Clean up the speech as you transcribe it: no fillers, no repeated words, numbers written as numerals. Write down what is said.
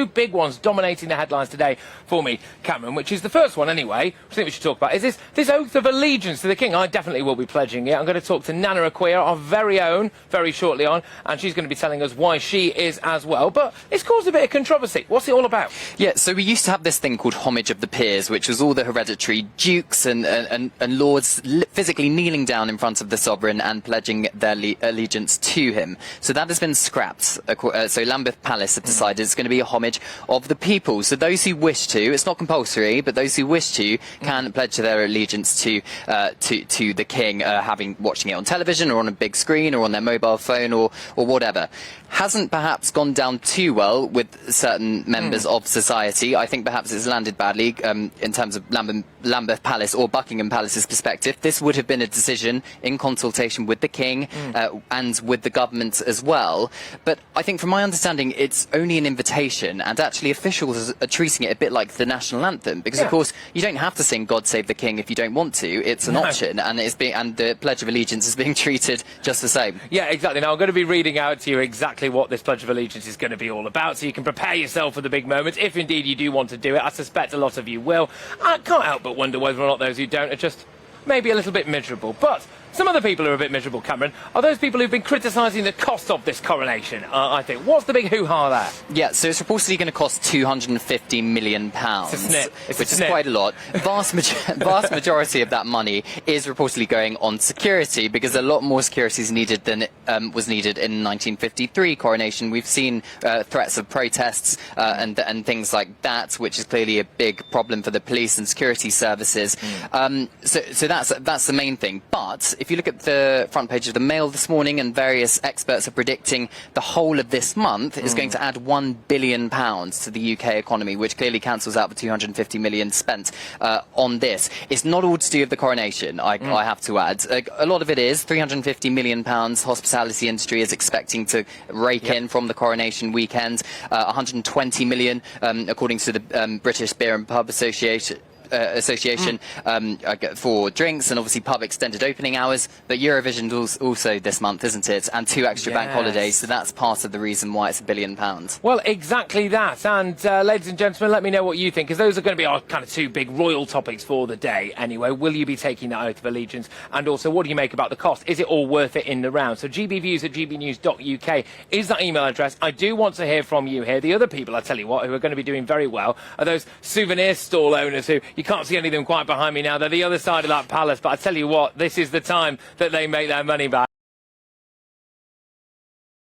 two big ones dominating the headlines today for me, Cameron, which is the first one anyway, which I think we should talk about, is this oath of allegiance to the King. I definitely will be pledging it. I'm going to talk to Nana Akua, our very own, very shortly on, and she's going to be telling us why she is as well. But it's caused a bit of controversy. What's it all about? Yeah, so we used to have this thing called homage of the peers, which was all the hereditary dukes and lords physically kneeling down in front of the sovereign and pledging their allegiance to him. So that has been scrapped. So Lambeth Palace have decided it's going to be a homage of the people. So those who wish to, it's not compulsory, but those who wish to can pledge their allegiance to the King, watching it on television or on a big screen or on their mobile phone or whatever. Hasn't perhaps gone down too well with certain members of society. I think perhaps it's landed badly in terms of Lambeth Palace or Buckingham Palace's perspective. This would have been a decision in consultation with the King and with the government as well. But I think from my understanding, it's only an invitation, and actually officials are treating it a bit like the national anthem, because of course you don't have to sing God Save the King if you don't want to. It's an option, and the Pledge of Allegiance is being treated just the same. Yeah, exactly. Now I'm going to be reading out to you exactly what this Pledge of Allegiance is going to be all about, so you can prepare yourself for the big moment, if indeed you do want to do it. I suspect a lot of you will. I can't help but wonder whether or not those who don't are just maybe a little bit miserable. But some other people who are a bit miserable, Cameron, are those people who've been criticising the cost of this coronation, I think. What's the big hoo-ha there? Yeah, so it's reportedly going to cost £250 million, which is quite a lot. Vast majority of that money is reportedly going on security, because a lot more security is needed than was needed in 1953 coronation. We've seen threats of protests and things like that, which is clearly a big problem for the police and security services. So that's the main thing. But if you look at the front page of the Mail this morning, and various experts are predicting the whole of this month is going to add £1 billion to the UK economy, which clearly cancels out the £250 million spent on this. It's not all to do with the coronation, I have to add. A lot of it is £350 million hospitality industry is expecting to rake in from the coronation weekend. 120 million, according to the British Beer and Pub Association for drinks, and obviously pub extended opening hours. But Eurovision's also this month, isn't it? And 2 extra bank holidays, so that's part of the reason why it's £1 billion. Well, exactly that. And ladies and gentlemen, let me know what you think, because those are going to be our kind of two big royal topics for the day anyway. Will you be taking that oath of allegiance? And also, what do you make about the cost? Is it all worth it in the round? So gbviews@gbnews.uk is that email address. I do want to hear from you here. The other people, I tell you what, who are going to be doing very well are those souvenir stall owners who, you can't see any of them quite behind me now. They're the other side of that palace, but I tell you what, this is the time that they make their money back.